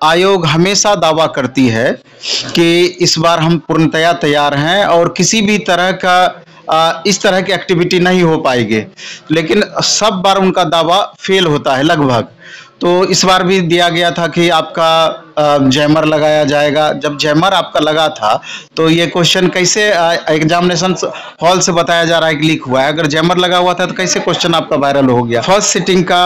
आयोग हमेशा दावा करती है कि इस बार हम पूर्णतया तैयार हैं और किसी भी तरह का इस तरह की एक्टिविटी नहीं हो पाएगी, लेकिन सब बार उनका दावा फेल होता है लगभग। तो इस बार भी दिया गया था कि आपका जैमर लगाया जाएगा। जब जैमर आपका लगा था तो ये क्वेश्चन कैसे एग्जामिनेशन हॉल से बताया जा रहा है कि लीक हुआ है? अगर जैमर लगा हुआ था तो कैसे क्वेश्चन आपका वायरल हो गया? फर्स्ट सिटिंग का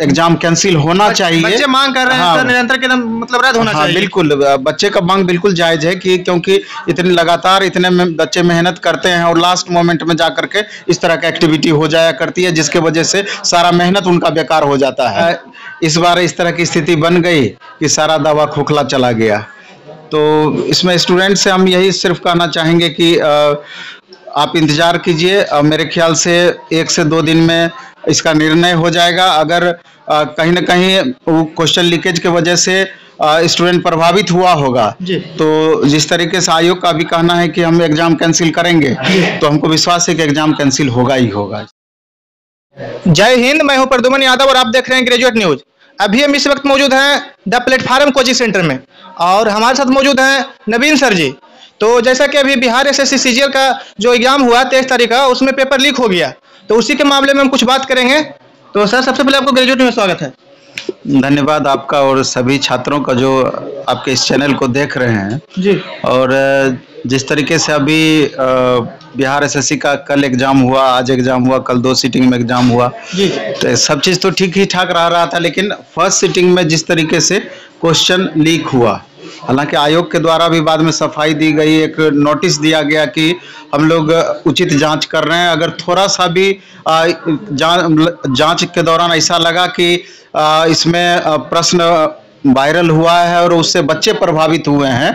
एग्जाम कैंसिल होना चाहिए। बच्चे मांग कर रहे हैं सर, निरंतर के मतलब रद्द होना चाहिए। बिल्कुल, बच्चे का मांग बिल्कुल जायज है कि क्योंकि इतने लगातार इतने बच्चे मेहनत करते हैं और लास्ट मोमेंट में जाकर के इस तरह की एक्टिविटी हो जाया करती है, जिसके वजह से सारा मेहनत उनका बेकार हो जाता है। इस बार इस तरह की स्थिति बन गई कि सारा दावा खोखला चला गया। तो इसमें स्टूडेंट से हम यही सिर्फ कहना चाहेंगे कि आप इंतजार कीजिए, मेरे ख्याल से 1 से 2 दिन में इसका निर्णय हो जाएगा। अगर कहीं ना कहीं वो क्वेश्चन लीकेज के वजह से स्टूडेंट प्रभावित हुआ होगा तो जिस तरीके से आयोग का भी कहना है कि हम एग्जाम कैंसिल करेंगे, तो हमको विश्वास है कि एग्जाम कैंसिल होगा ही होगा। जय हिंद, मैं हूं प्रद्युमन यादव और आप देख रहे हैं ग्रेजुएट न्यूज। अभी हम इस वक्त मौजूद हैं द प्लेटफार्म कोचिंग सेंटर में और हमारे साथ मौजूद हैं नवीन सर जी। तो जैसा कि अभी बिहार एसएससी सीजीएल का जो एग्जाम हुआ 23 तारीख का, उसमें पेपर लीक हो गया, तो उसी के मामले में हम कुछ बात करेंगे। तो सर सबसे पहले आपको ग्रेजुएट में स्वागत है। धन्यवाद आपका और सभी छात्रों का जो आपके इस चैनल को देख रहे हैं जी। और जिस तरीके से अभी बिहार एसएससी का कल एग्जाम हुआ, आज एग्जाम हुआ, कल 2 सीटिंग में एग्जाम हुआ जी। तो सब चीज़ तो ठीक ही ठाक रहा था, लेकिन फर्स्ट सीटिंग में जिस तरीके से क्वेश्चन लीक हुआ, हालांकि आयोग के द्वारा भी बाद में सफाई दी गई, एक नोटिस दिया गया कि हम लोग उचित जांच कर रहे हैं। अगर थोड़ा सा भी जांच के दौरान ऐसा लगा कि इसमें प्रश्न वायरल हुआ है और उससे बच्चे प्रभावित हुए हैं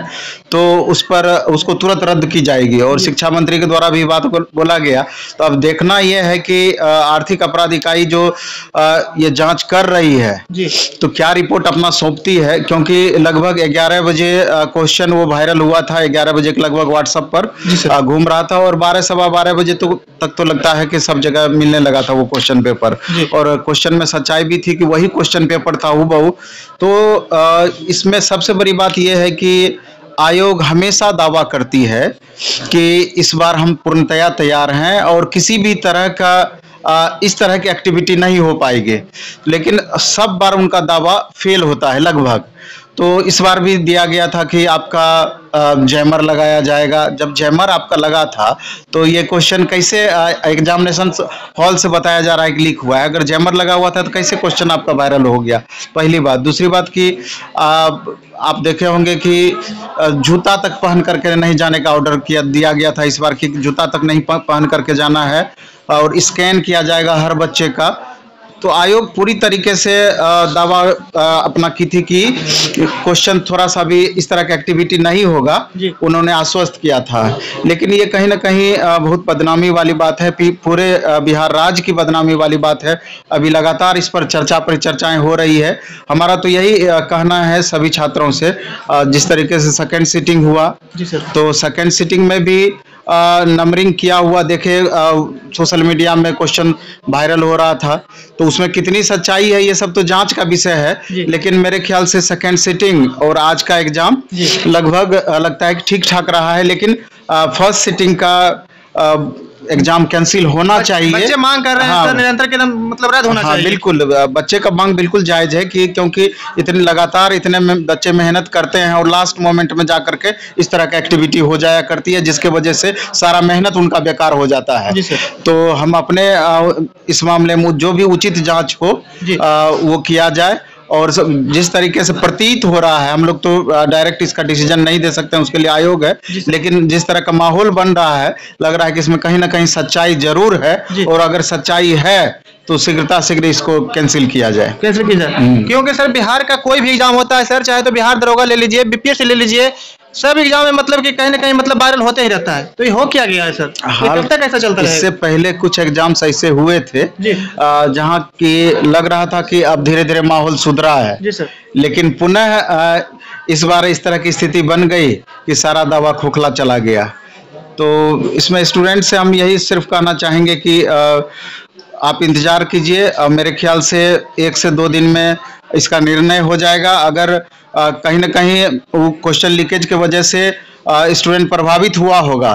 तो उसको तुरंत रद्द की जाएगी और शिक्षा मंत्री के द्वारा भी बात को बोला गया। तो अब देखना यह है कि आर्थिक अपराध इकाई जो ये जांच कर रही है जी, तो क्या रिपोर्ट अपना सौंपती है, क्योंकि लगभग 11 बजे क्वेश्चन वो वायरल हुआ था, 11 बजे के लगभग व्हाट्सएप पर घूम रहा था और 12 सवा 12 बजे तक तो लगता है कि सब जगह मिलने लगा था वो क्वेश्चन पेपर और क्वेश्चन में सच्चाई भी थी कि वही क्वेश्चन पेपर था हूबहू। तो इसमें सबसे बड़ी बात यह है कि आयोग हमेशा दावा करती है कि इस बार हम पूर्णतया तैयार हैं और किसी भी तरह का इस तरह की एक्टिविटी नहीं हो पाएगी, लेकिन सब बार उनका दावा फेल होता है लगभग। तो इस बार भी दिया गया था कि आपका जैमर लगाया जाएगा। जब जैमर आपका लगा था तो ये क्वेश्चन कैसे एग्जामिनेशन हॉल से बताया जा रहा है कि लीक हुआ है? अगर जैमर लगा हुआ था तो कैसे क्वेश्चन आपका वायरल हो गया? पहली बात। दूसरी बात कि आप देखे होंगे कि जूता तक पहन करके नहीं जाने का ऑर्डर दिया गया था इस बार कि जूता तक नहीं पहन करके जाना है और स्कैन किया जाएगा हर बच्चे का। तो आयोग पूरी तरीके से दावा अपना की थी कि क्वेश्चन थोड़ा सा भी इस तरह की एक्टिविटी नहीं होगा, उन्होंने आश्वस्त किया था। लेकिन ये कहीं ना कहीं बहुत बदनामी वाली बात है, पूरे बिहार राज्य की बदनामी वाली बात है। अभी लगातार इस पर परिचर्चाएं हो रही है। हमारा तो यही कहना है सभी छात्रों से, जिस तरीके से सेकेंड सीटिंग हुआ तो सेकेंड सीटिंग में भी नंबरिंग किया हुआ देखे सोशल मीडिया में क्वेश्चन वायरल हो रहा था, तो उसमें कितनी सच्चाई है ये सब तो जांच का विषय है। लेकिन मेरे ख्याल से सेकेंड सीटिंग और आज का एग्जाम लगभग लगता है कि ठीक ठाक रहा है, लेकिन फर्स्ट सीटिंग का एग्जाम कैंसिल होना चाहिए। बच्चे मांग कर रहे हैं सर, निरंतर के मतलब रद्द होना चाहिए। बिल्कुल, बच्चे का मांग बिल्कुल जायज है कि क्योंकि इतने लगातार इतने बच्चे मेहनत करते हैं और लास्ट मोमेंट में जाकर के इस तरह की एक्टिविटी हो जाया करती है, जिसके वजह से सारा मेहनत उनका बेकार हो जाता है। तो हम अपने इस मामले में जो भी उचित जांच हो वो किया जाए और जिस तरीके से प्रतीत हो रहा है, हम लोग तो डायरेक्ट इसका डिसीजन नहीं दे सकते हैं, उसके लिए आयोग है, लेकिन जिस तरह का माहौल बन रहा है लग रहा है कि इसमें कहीं ना कहीं सच्चाई जरूर है और अगर सच्चाई है तो शीघ्र इसको कैंसिल किया जाए। क्योंकि सर बिहार का कोई भी एग्जाम होता है सर, चाहे तो बिहार दरोगा ले लीजिए, बीपीएससी ले लीजिए, सब एग्जाम में मतलब कि कहीं ना कहीं मतलब वायरल होते ही रहता है। तो ये हो क्या गया है सर? कब तक ऐसा चलता है? इससे पहले कुछ एग्जाम्स ऐसे हुए थे जहां की लग रहा था कि अब धीरे धीरे माहौल सुधरा है जी सर, लेकिन पुनः इस बार इस तरह की स्थिति बन गई कि सारा दावा खोखला चला गया। तो इसमें स्टूडेंट से हम यही सिर्फ कहना चाहेंगे कि आप इंतजार कीजिए, मेरे ख्याल से 1 से 2 दिन में इसका निर्णय हो जाएगा। अगर कहीं न कहीं वो क्वेश्चन लीकेज की वजह से स्टूडेंट प्रभावित हुआ होगा,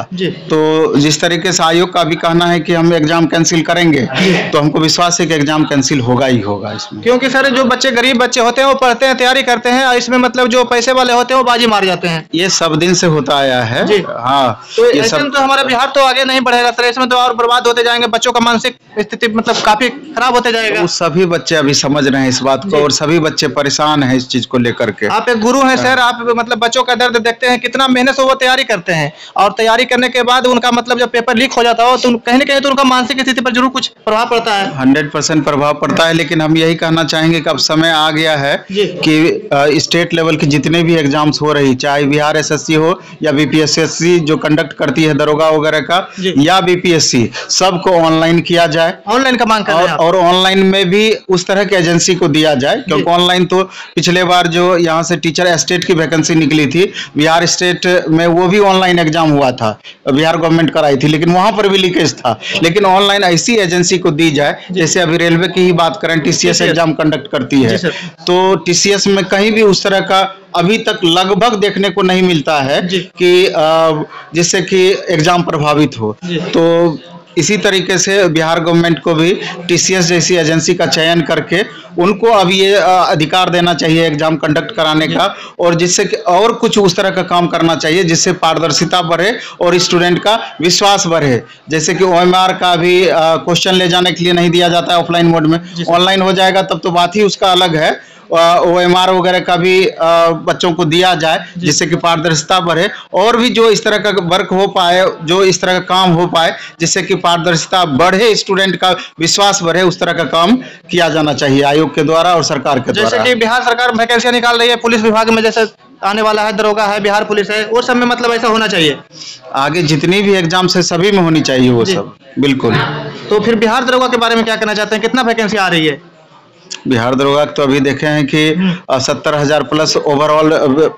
तो जिस तरीके से आयोग का भी कहना है कि हम एग्जाम कैंसिल करेंगे, तो हमको विश्वास है कि एग्जाम कैंसिल होगा ही होगा इसमें। क्योंकि सर जो बच्चे गरीब बच्चे होते हैं वो पढ़ते हैं, तैयारी करते हैं, और इसमें मतलब जो पैसे वाले होते हैं वो बाजी मार जाते हैं। ये सब दिन से होता आया है। हाँ, तो ऐसे में तो हमारा बिहार तो आगे नहीं बढ़ेगा सर, इसमें तो और बर्बाद होते जाएंगे, बच्चों का मानसिक स्थिति मतलब काफी खराब होते जाएगा। वो सभी बच्चे अभी समझ रहे हैं इस बात को, और सभी बच्चे परेशान हैं इस चीज को लेकर के। आप एक गुरु हैं सर, आप मतलब बच्चों का दर्द देखते हैं, कितना मेहनत से वो तैयारी करते हैं, और तैयारी करने के बाद उनका मतलब जब पेपर लीक हो जाता हो तो कहीं न कहीं तो उनका मानसिक स्थिति पर जरूर कुछ प्रभाव पड़ता है। 100% प्रभाव पड़ता है, लेकिन हम यही कहना चाहेंगे कि अब समय आ गया है कि स्टेट लेवल के जितने भी एग्जाम्स हो रही, चाहे बिहार एसएससी हो या बीपीएससी जो कंडक्ट करती है दरोगा वगैरह का, या बीपीएससी, सबको ऑनलाइन किया जाए। ऑनलाइन का मांग कर रहे हैं और ऑनलाइन में भी उस तरह की एजेंसी को दिया जाए, क्योंकि ऑनलाइन तो पिछले बार जो यहाँ से टीचर स्टेट की वैकेंसी निकली थी बिहार स्टेट में, वो भी ऑनलाइन एग्जाम हुआ था, बिहार गवर्नमेंट कराई थी, लेकिन वहां पर भी लीकेज था। लेकिन ऑनलाइन ऐसी एजेंसी को दी जाए, जैसे अभी रेलवे की ही बात करें, टीसीएस एग्जाम कंडक्ट करती है, तो टीसीएस में कहीं भी उस तरह का अभी तक लगभग देखने को नहीं मिलता है कि जिससे कि एग्जाम प्रभावित हो। तो इसी तरीके से बिहार गवर्नमेंट को भी टीसीएस जैसी एजेंसी का चयन करके उनको अब ये अधिकार देना चाहिए एग्जाम कंडक्ट कराने का, और जिससे कि और कुछ उस तरह का काम करना चाहिए जिससे पारदर्शिता बढ़े और स्टूडेंट का विश्वास बढ़े। जैसे कि ओएमआर का भी क्वेश्चन ले जाने के लिए नहीं दिया जाता है ऑफलाइन मोड में, ऑनलाइन हो जाएगा तब तो बात ही उसका अलग है। ओएमआर वगैरह का भी बच्चों को दिया जाए जिससे कि पारदर्शिता बढ़े, और भी जो इस तरह का वर्क हो पाए, जो इस तरह का काम हो पाए जिससे कि पारदर्शिता बढ़े, स्टूडेंट का विश्वास बढ़े, उस तरह का काम किया जाना चाहिए आयोग के द्वारा और सरकार के द्वारा। जैसे कि बिहार सरकार वैकेंसियां निकाल रही है पुलिस विभाग में, जैसे आने वाला है दरोगा है, बिहार पुलिस है, वो सब में मतलब ऐसा होना चाहिए। आगे जितनी भी एग्जाम्स है सभी में होनी चाहिए वो सब, बिल्कुल। तो फिर बिहार दरोगा के बारे में क्या कहना चाहते हैं, कितना वैकेंसी आ रही है? बिहार दरोगा तो अभी देखे हैं कि 70,000 प्लस ओवरऑल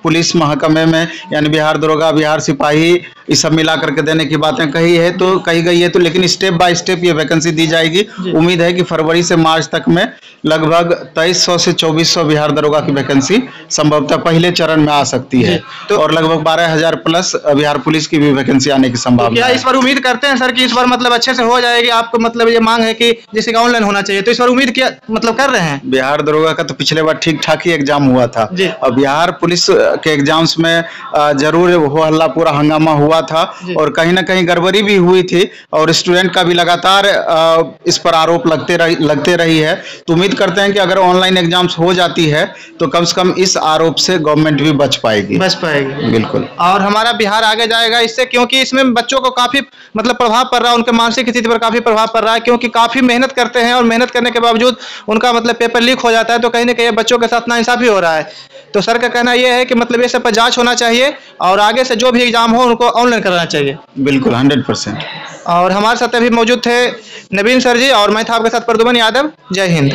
पुलिस महकमे में, यानी बिहार दरोगा, बिहार सिपाही, इस सब मिला करके देने की बातें कही गई है। तो लेकिन स्टेप बाय स्टेप ये वैकेंसी दी जाएगी। उम्मीद है कि फरवरी से मार्च तक में लगभग 2300 से 2400 बिहार दरोगा की वैकेंसी संभवतः पहले चरण में आ सकती है, तो और लगभग 12,000 प्लस बिहार पुलिस की भी वैकेंसी आने की संभावना। क्या इस बार उम्मीद करते हैं सर कि इस बार मतलब अच्छे से हो जाएगी? आपको मतलब ये मांग है कि जैसे कि ऑनलाइन होना चाहिए, तो इस बार उम्मीद क्या मतलब कर रहे हैं? बिहार दरोगा का तो पिछले बार ठीक ठाक ही एग्जाम हुआ था, और बिहार पुलिस के एग्जाम्स में जरूर हो हल्ला पूरा हंगामा हुआ था, और कहीं ना कहीं गड़बड़ी भी हुई थी, और स्टूडेंट का भी लगातार इस पर आरोप लगते रही है। तो उम्मीद करते हैं कि अगर ऑनलाइन एग्जाम्स हो जाती है तो कम से कम इस आरोप से गवर्नमेंट भी बच पाएगी। बिल्कुल। और हमारा बिहार आगे जाएगा इससे, क्योंकि इसमें बच्चों को काफी मतलब प्रभाव पड़ रहा है, उनके मानसिक स्थिति पर काफी प्रभाव पड़ रहा है, क्योंकि काफी मेहनत करते हैं और मेहनत करने के बावजूद उनका मतलब पेपर लीक हो जाता है, तो कहीं ना कहीं बच्चों के साथ नाइंसाफी हो रहा है। तो सर का कहना यह है कि मतलब ये सब पर जांच होना चाहिए, और आगे से जो भी एग्जाम हो उनको ऑनलाइन कराना चाहिए। बिल्कुल 100%। और हमारे साथ अभी मौजूद थे नवीन सर जी, और मैं था आपके साथ प्रदुमन यादव। जय हिंद।